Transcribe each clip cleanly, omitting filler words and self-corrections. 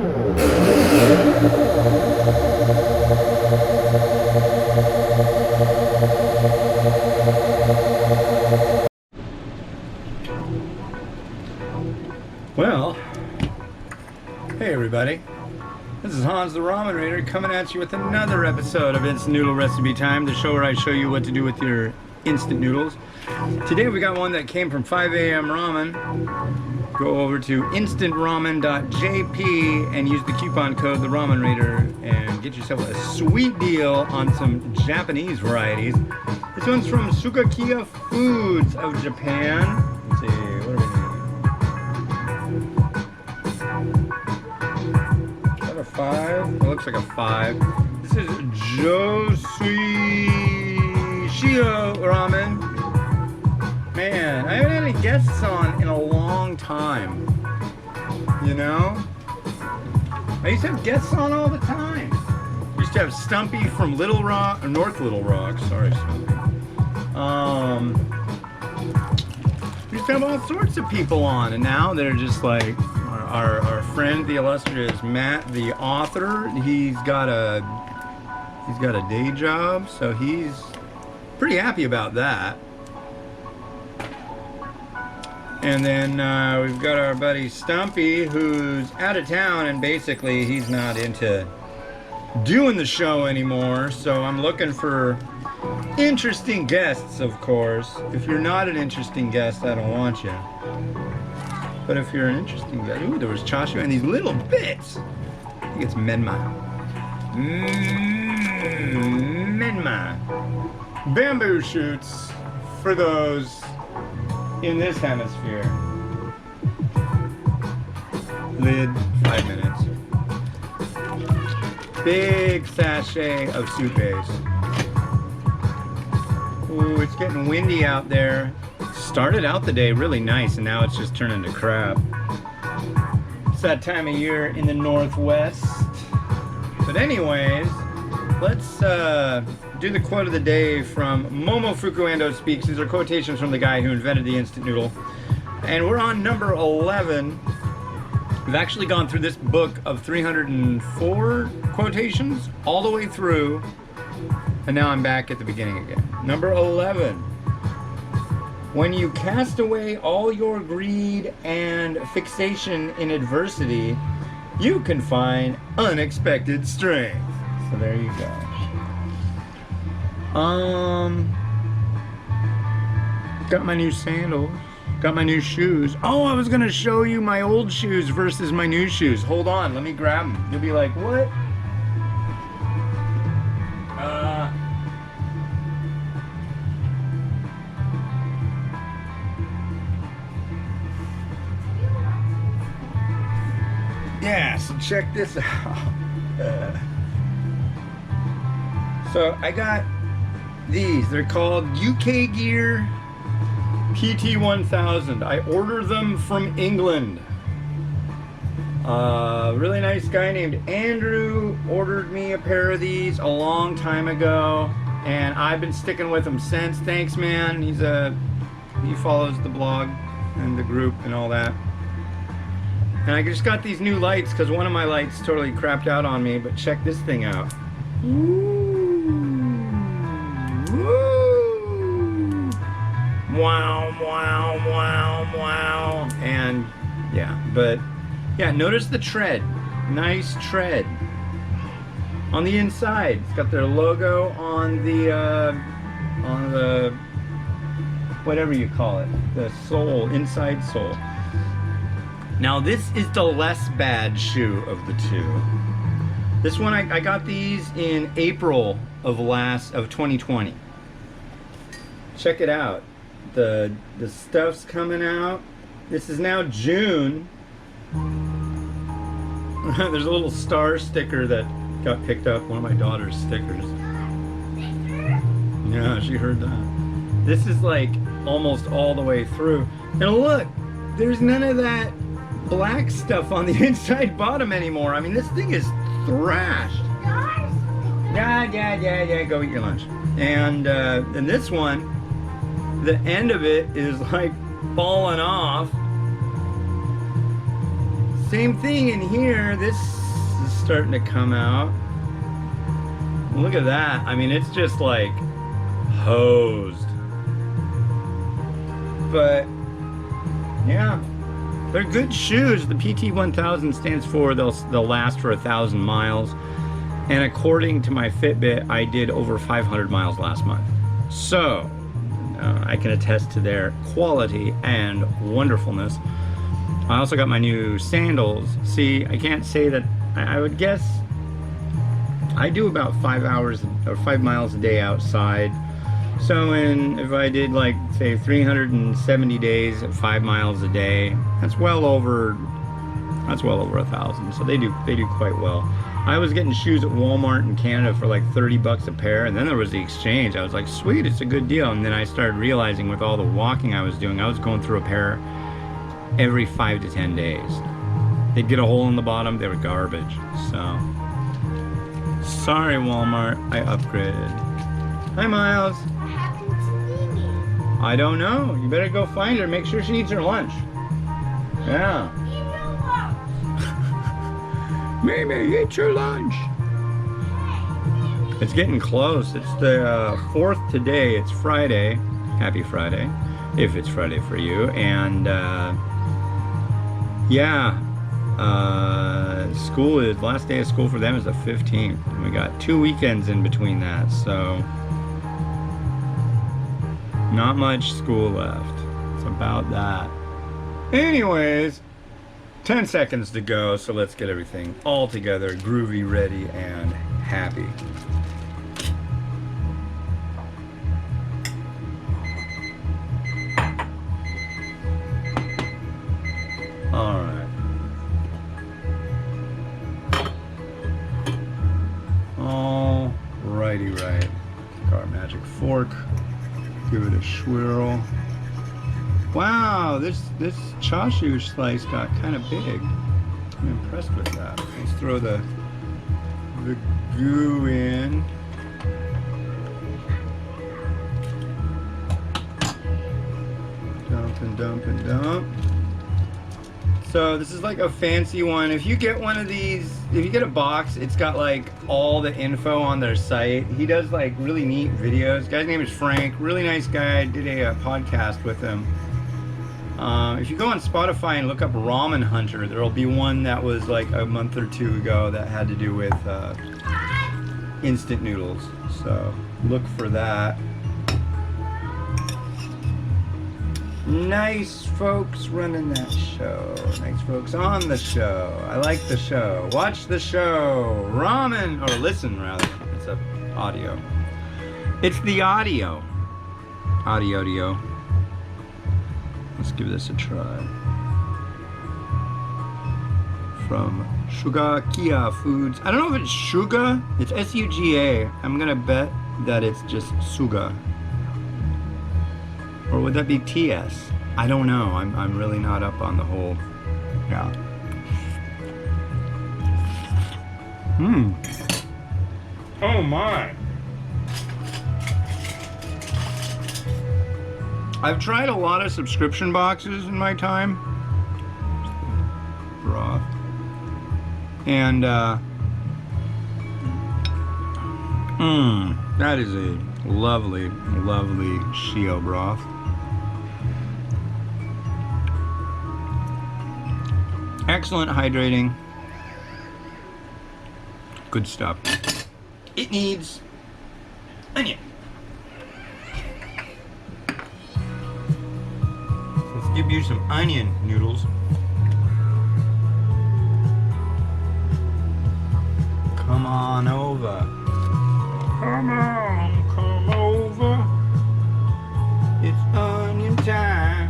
Well, hey everybody, this is Hans the Ramen Raider coming at you with another episode of Instant Noodle Recipe Time, the show where I show you what to do with your instant noodles. Today we got one that came from 5 a.m. Ramen. Go over to instantramen.jp and use the coupon code the Ramen Raider and get yourself a sweet deal on some Japanese varieties. This one's from Sugakiya Foods of Japan. Let's see, what are we doing? Is that a 5? It looks like a 5. This is Josui Shio Ramen. Man, I haven't had any guests on in a long time. You know? I used to have guests on all the time. I used to have Stumpy from Little Rock, or North Little Rock, sorry Stumpy. We used to have all sorts of people on, and now they're just like our friend, the illustrious Matt, the author. He's got a day job, so he's pretty happy about that. And then we've got our buddy Stumpy, who's out of town, and basically he's not into doing the show anymore. So I'm looking for interesting guests, of course. If you're not an interesting guest, I don't want you. But if you're an interesting guest, ooh, there was Chashu and these little bits. I think it's Menma. Menma. Bamboo shoots for those in this hemisphere. Lid, 5 minutes. Big sachet of soup base. Ooh, it's getting windy out there. Started out the day really nice, and now it's just turning to crap. It's that time of year in the Northwest. But anyways, let's do the quote of the day from Momofuku Ando Speaks. These are quotations from the guy who invented the instant noodle. And we're on number 11. We've actually gone through this book of 304 quotations all the way through. And now I'm back at the beginning again. Number 11. When you cast away all your greed and fixation in adversity, you can find unexpected strength. So there you go. Got my new sandals. Got my new shoes. Oh, I was gonna show you my old shoes versus my new shoes. Hold on, let me grab them. You'll be like, what? Yeah, so check this out. So I got these. They're called UK Gear PT1000. I ordered them from England. Really nice guy named Andrew ordered me a pair of these a long time ago, and I've been sticking with him since. Thanks, man. He follows the blog and the group and all that. And I just got these new lights because one of my lights totally crapped out on me, but check this thing out. Woo! Wow, wow, wow, wow. And yeah, but yeah, notice the tread. Nice tread. On the inside, it's got their logo on the whatever you call it, the sole, inside sole. Now this is the less bad shoe of the two. This one, I got these in April of 2020. Check it out. The stuff's coming out. This is now June. There's a little star sticker that got picked up, one of my daughter's stickers. Yeah, she heard that. This is like almost all the way through. And look, there's none of that black stuff on the inside bottom anymore. I mean, this thing is thrashed. Yeah, go eat your lunch. And this one, the end of it is like falling off. Same thing in here. This is starting to come out. Look at that. I mean, it's just like hosed. But yeah, they're good shoes. The PT1000 stands for they'll last for 1,000 miles. And according to my Fitbit, I did over 500 miles last month. So I can attest to their quality and wonderfulness. I also got my new sandals. See, I can't say that. I would guess I do about 5 hours or 5 miles a day outside. So if I did like say 370 days at 5 miles a day, that's well over 1,000. So they do quite well. I was getting shoes at Walmart in Canada for like 30 bucks a pair, and then there was the exchange. I was like, sweet, it's a good deal. And then I started realizing with all the walking I was doing, I was going through a pair every 5 to 10 days. They'd get a hole in the bottom, they were garbage. So sorry, Walmart, I upgraded. Hi, Miles. What happened to Mimi? I don't know. You better go find her. Make sure she eats her lunch. Yeah. Mimi, eat your lunch. It's getting close. It's the 4th today. It's Friday. Happy Friday, if it's Friday for you. And yeah, school is, last day of school for them is the 15th. And we got 2 weekends in between that, so not much school left. It's about that. Anyways, 10 seconds to go, so let's get everything all together, groovy, ready, and happy. All right. All righty, right. Take our magic fork, give it a swirl. Wow, this chashu slice got kind of big. I'm impressed with that. Let's throw the goo in. Dump and dump and dump. So this is like a fancy one. If you get one of these, if you get a box, it's got like all the info on their site. He does like really neat videos. Guy's name is Frank, really nice guy. I did a podcast with him. If you go on Spotify and look up Ramen Hunter, there'll be one that was like a month or 2 ago that had to do with instant noodles. So look for that. Nice folks running that show. Nice folks on the show. I like the show. Watch the show. Ramen, or listen rather. It's a audio. It's the audio. Audio. Let's give this a try. From Sugakiya Foods. I don't know if it's Suga. It's S-U-G-A. I'm gonna bet that it's just Suga. Or would that be T-S? I don't know. I'm really not up on the whole. Yeah. Oh my. I've tried a lot of subscription boxes in my time. Broth. And that is a lovely, lovely Shio broth. Excellent hydrating. Good stuff. It needs onion. Let's give you some onion noodles. Come on over. Come over. It's onion time.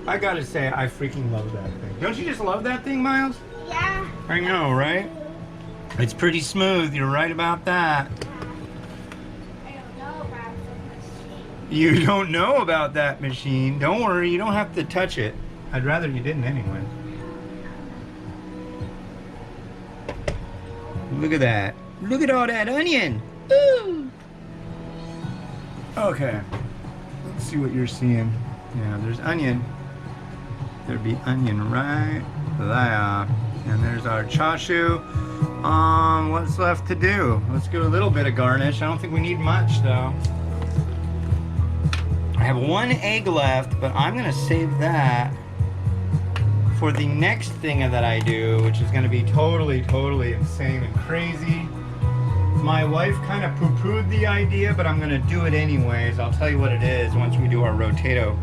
I gotta say, I freaking love that thing. Don't you just love that thing, Miles? Yeah. I know, right? It's pretty smooth. You're right about that. I don't know about the machine. You don't know about that machine. Don't worry, you don't have to touch it. I'd rather you didn't anyway. Look at that. Look at all that onion. Ooh. Okay. Let's see what you're seeing. Yeah, there's onion. There'd be onion right there. And there's our chashu. What's left to do? Let's do a little bit of garnish. I don't think we need much though. I have one egg left, but I'm gonna save that for the next thing that I do, which is gonna be totally insane and crazy. My wife kind of poo-pooed the idea, but I'm gonna do it anyways. I'll tell you what it is once we do our rotato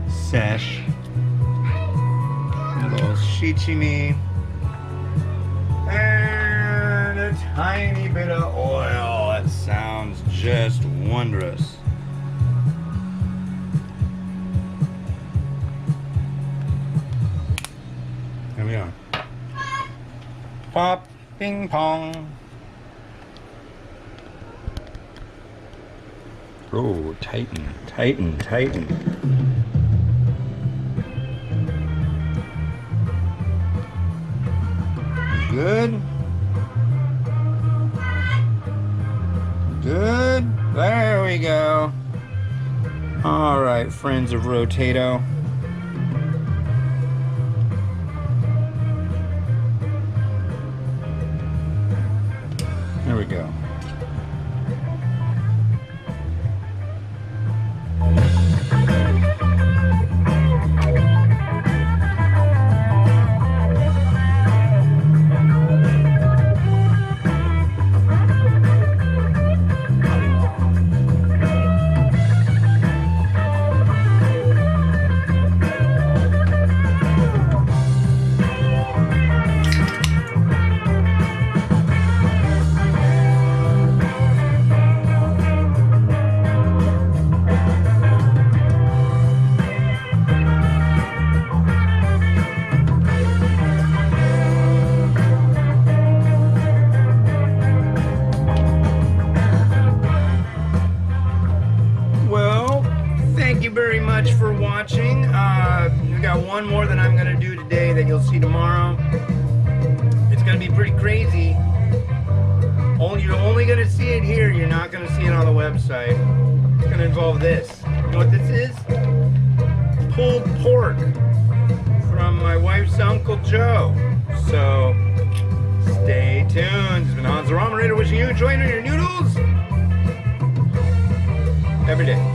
sesh. A little shichimi. And a tiny bit of oil. That sounds just wondrous. There we are. Pop, ping pong. Oh, tighten. Good. There we go. All right, friends of Rotato. There we go. Thank you very much for watching. We got one more that I'm gonna do today that you'll see tomorrow. It's gonna be pretty crazy. You're only gonna see it here. You're not gonna see it on the website. It's gonna involve this. You know what this is? Pulled pork from my wife's Uncle Joe. So stay tuned. It's been Hans the Ramen Raider wishing you enjoying your noodles every day.